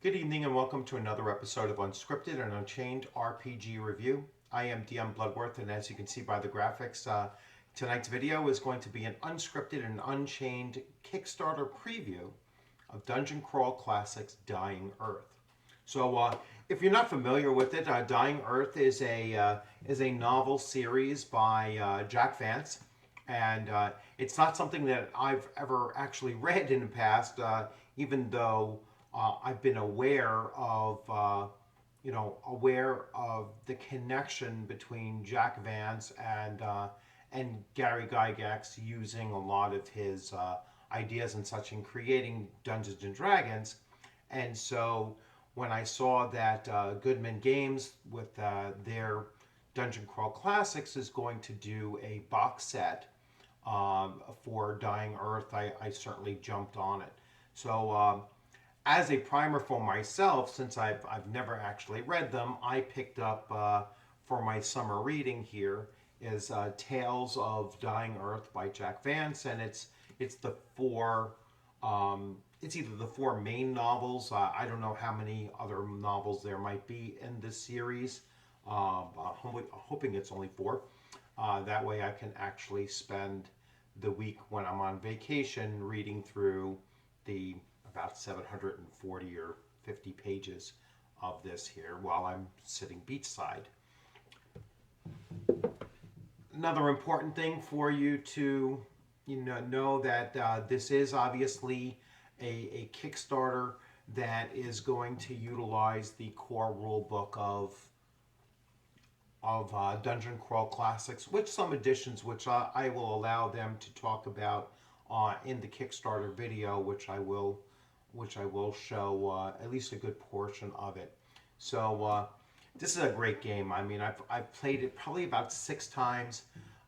Good evening and welcome to another episode of Unscripted, an Unchained RPG review. I am DM Bluddworth, and as you can see by the graphics, tonight's video is going to be an unscripted and unchained Kickstarter preview of Dungeon Crawl Classics Dying Earth. So if you're not familiar with it, Dying Earth is a novel series by Jack Vance, and it's not something that I've ever actually read in the past, even though I've been aware of the connection between Jack Vance and Gary Gygax using a lot of his ideas and such in creating Dungeons and Dragons. And so when I saw that Goodman Games with their Dungeon Crawl Classics is going to do a box set for Dying Earth, I certainly jumped on it. So as a primer for myself, since I've never actually read them, I picked up for my summer reading here is Tales of Dying Earth by Jack Vance, and it's the four it's either the four main novels. I don't know how many other novels there might be in this series. Hoping it's only four. That way I can actually spend the week when I'm on vacation reading through the about 740 or 50 pages of this here while I'm sitting beachside. Another important thing for you to know that this is obviously a Kickstarter that is going to utilize the core rule book of Dungeon Crawl Classics, with some additions which I will allow them to talk about in the Kickstarter video, which I will show at least a good portion of it. So this is a great game. I mean, I've played it probably about 6 times.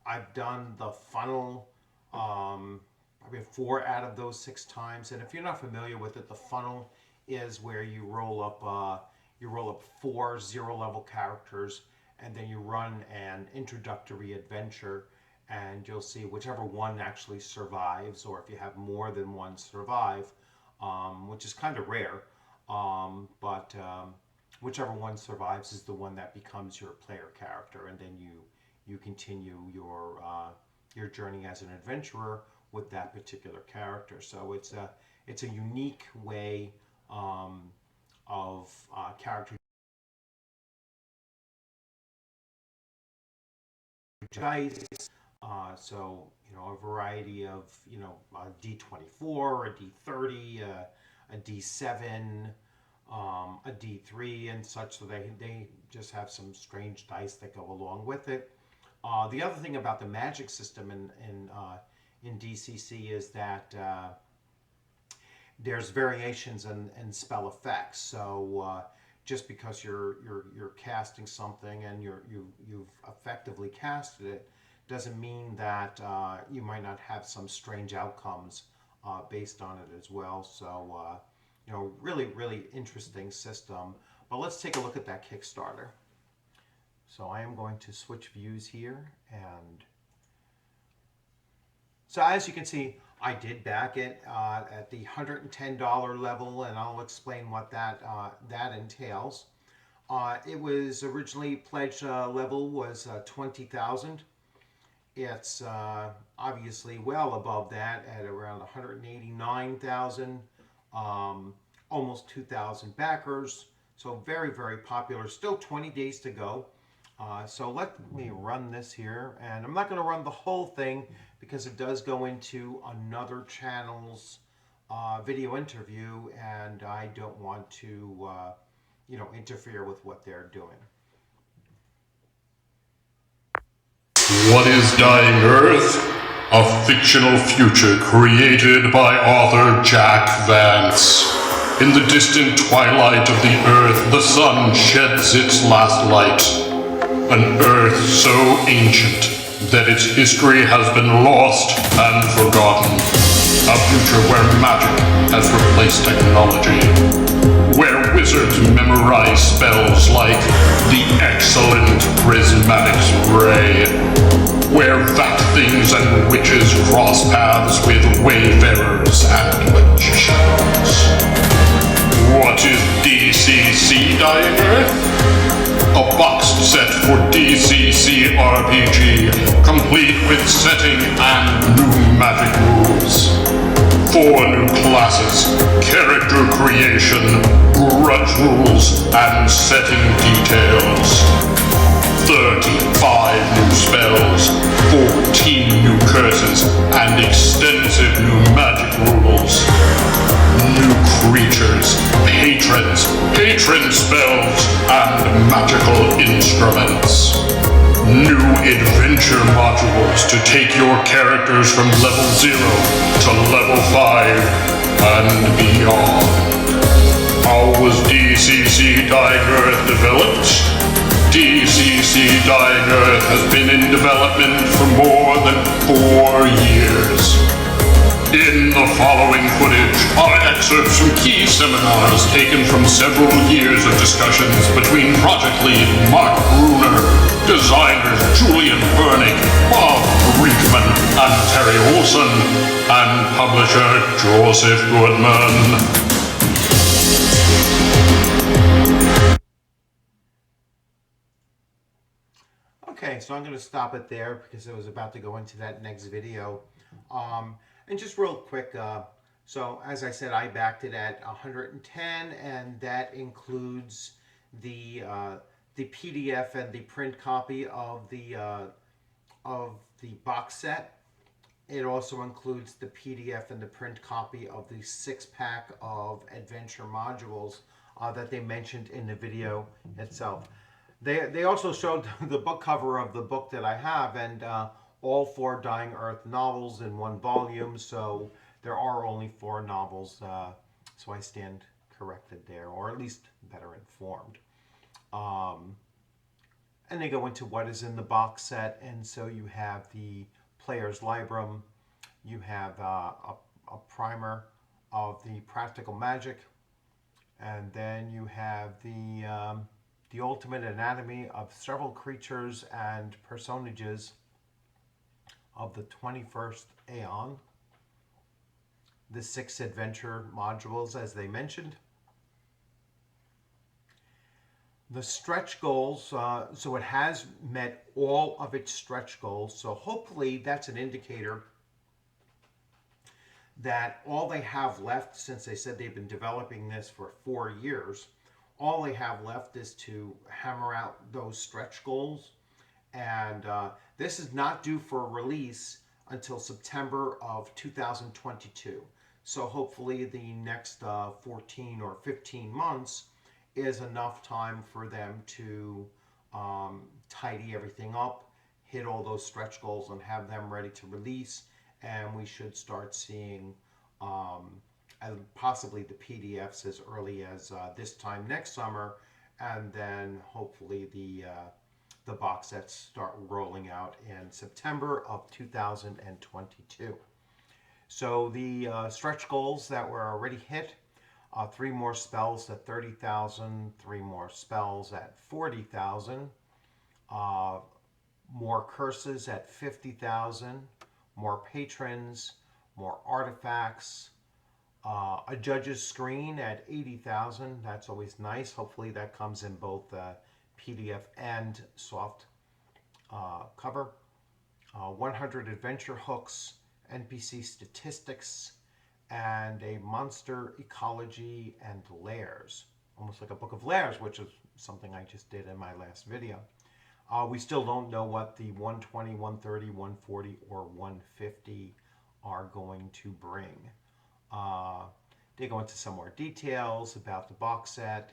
I've done the funnel probably 4 out of those 6 times. And if you're not familiar with it, the funnel is where you roll up 4 0-level characters, and then you run an introductory adventure, and you'll see whichever one actually survives, or if you have more than one survive, which is kind of rare, but whichever one survives is the one that becomes your player character, and then you continue your journey as an adventurer with that particular character. So it's a unique way of character dice. So a variety of a D24, a D30, a D7, a D3, and such. So they just have some strange dice that go along with it. The other thing about the magic system in DCC is that there's variations in spell effects. So just because you're casting something and you've effectively casted it, doesn't mean that you might not have some strange outcomes based on it as well. So really interesting system. But let's take a look at that Kickstarter. So I am going to switch views here, and so as you can see, I did back it at the $110 level, and I'll explain what that entails. It was originally pledged level was 20,000. It's obviously well above that at around 189,000, almost 2,000 backers. So very popular. Still 20 days to go. So let me run this here, and I'm not going to run the whole thing because it does go into another channel's video interview, and I don't want to interfere with what they're doing. What is Dying Earth? A fictional future created by author Jack Vance. In the distant twilight of the Earth, the sun sheds its last light. An Earth so ancient that its history has been lost and forgotten. A future where magic has replaced technology. Where wizards memorize spells like the excellent prismatic ray. Where fat things and witches cross paths with wayfarers and magicians. What is Dying Earth? A boxed set for DCC RPG, complete with setting and new magic rules. 4 new classes, character creation, grudge rules, and setting details. 35 new spells, 14 new curses, and extensive new magic rules. New creatures, patrons, patron spells, and magical instruments. New adventure modules to take your characters from level 0 to level 5 and beyond. How was DCC Dying Earth developed? DCC Dying Earth has been in development for more than 4 years. In the following footage are excerpts from key seminars taken from several years of discussions between project lead Mark Bruner, designers Julian Bernick, Bob Brinkman, and Terry Olson, and publisher Joseph Goodman. Okay, so I'm going to stop it there because I was about to go into that next video. And just real quick, so as I said, I backed it at 110, and that includes the PDF and the print copy of the box set. It also includes the PDF and the print copy of the 6-pack of adventure modules that they mentioned in the video itself. They also showed the book cover of the book that I have, and all 4 Dying Earth novels in 1 volume, so there are only 4 novels, so I stand corrected there, or at least better informed. And they go into what is in the box set, and so you have the Player's Librum, you have a primer of the practical magic, and then you have the ultimate anatomy of several creatures and personages of the 21st Aeon, the 6 adventure modules as they mentioned, the stretch goals, so it has met all of its stretch goals, so hopefully that's an indicator that all they have left, since they said they've been developing this for 4 years, all they have left is to hammer out those stretch goals. And this is not due for release until September of 2022. So hopefully the next 14 or 15 months is enough time for them to tidy everything up, hit all those stretch goals, and have them ready to release. And we should start seeing possibly the PDFs as early as this time next summer, and then hopefully the box sets start rolling out in September of 2022. So the stretch goals that were already hit, 3 more spells at 30,000, 3 more spells at 40,000, more curses at 50,000, more patrons, more artifacts, a judge's screen at 80,000. That's always nice. Hopefully that comes in both PDF and soft cover. 100 adventure hooks, NPC statistics, and a monster ecology and layers. Almost like a book of layers, which is something I just did in my last video. We still don't know what the 120, 130, 140, or 150 are going to bring. They go into some more details about the box set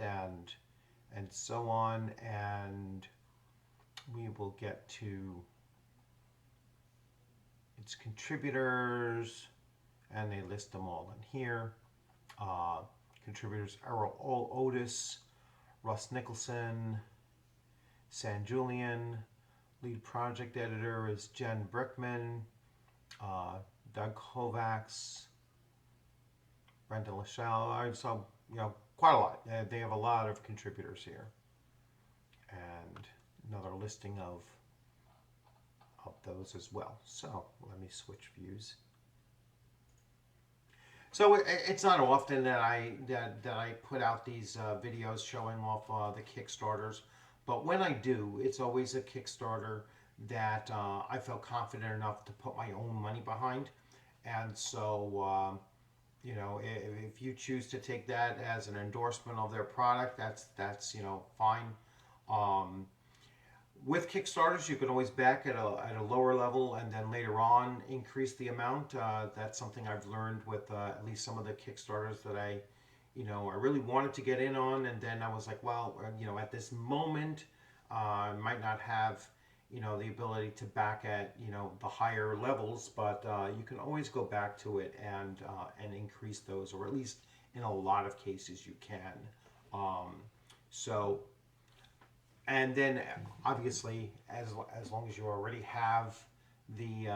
and so on, and we will get to its contributors, and they list them all in here. Contributors: Errol Otis, Russ Nicholson, San Julian. Lead project editor is Jen Brickman, Doug Kovacs, Brendan Lachelle. So, quite a lot. They have a lot of contributors here. And another listing of those as well. So let me switch views. So it's not often that I put out these videos showing off the Kickstarters, but when I do, it's always a Kickstarter that I feel confident enough to put my own money behind, and so if you choose to take that as an endorsement of their product, that's fine. Um, with Kickstarters, you can always back at a lower level and then later on increase the amount. That's something I've learned with at least some of the Kickstarters that I really wanted to get in on, and then I was like, well, at this moment, I might not have, the ability to back at, the higher levels, but you can always go back to it and increase those, or at least in a lot of cases you can. Um, so and then obviously as long as you already have the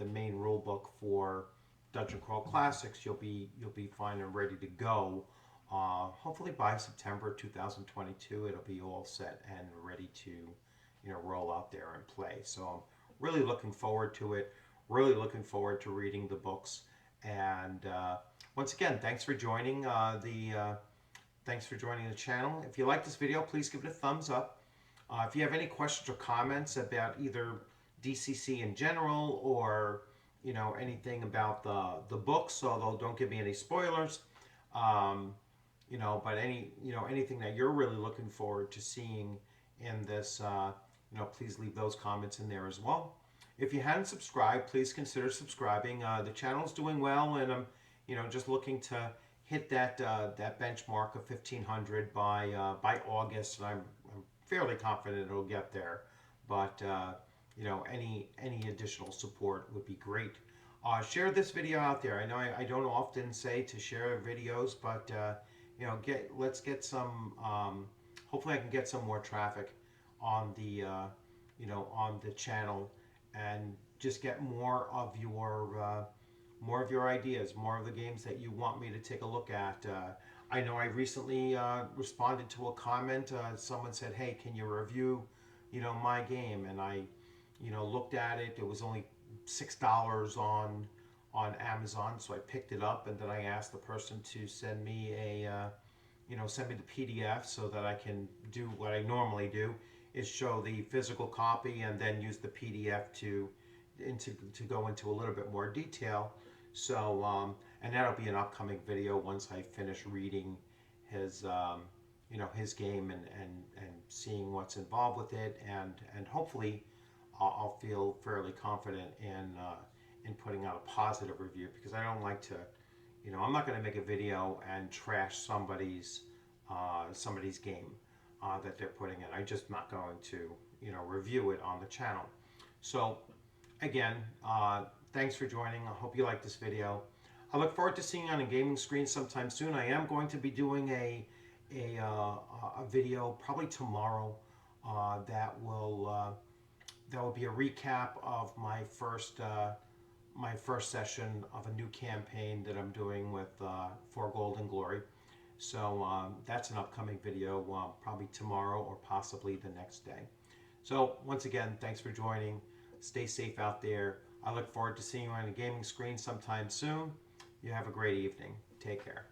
main rule book for Dungeon Crawl Classics, you'll be fine and ready to go. Hopefully by September 2022, it'll be all set and ready to roll out there and play. So I'm really looking forward to it. Really looking forward to reading the books. And once again, thanks for joining Thanks for joining the channel. If you like this video, please give it a thumbs up. If you have any questions or comments about either DCC in general or anything about the books, although don't give me any spoilers, but anything that you're really looking forward to seeing in this, please leave those comments in there as well. If you hadn't subscribed, please consider subscribing. The channel's doing well, and I'm just looking to hit that benchmark of 1,500 by August, and I'm fairly confident it'll get there. But any additional support would be great. Share this video out there. I know I don't often say to share videos, but let's get some. Hopefully, I can get some more traffic on the on the channel, and just get more of your ideas, more of the games that you want me to take a look at. I know I recently responded to a comment. Someone said, "Hey, can you review, my game?" And I, looked at it. It was only $6 on Amazon, so I picked it up, and then I asked the person to send me send me the PDF so that I can do what I normally do, is show the physical copy and then use the PDF to go into a little bit more detail. So, and that'll be an upcoming video once I finish reading his, his game and seeing what's involved with it, and hopefully I'll feel fairly confident in putting out a positive review, because I don't like to, I'm not going to make a video and trash somebody's game that they're putting in. I'm just not going to, review it on the channel. So, again, thanks for joining. I hope you like this video. I look forward to seeing you on a gaming screen sometime soon. I am going to be doing a video probably tomorrow that will be a recap of my first session of a new campaign that I'm doing with For Golden Glory. So that's an upcoming video, probably tomorrow or possibly the next day. So once again, thanks for joining. Stay safe out there. I look forward to seeing you on a gaming screen sometime soon. You have a great evening. Take care.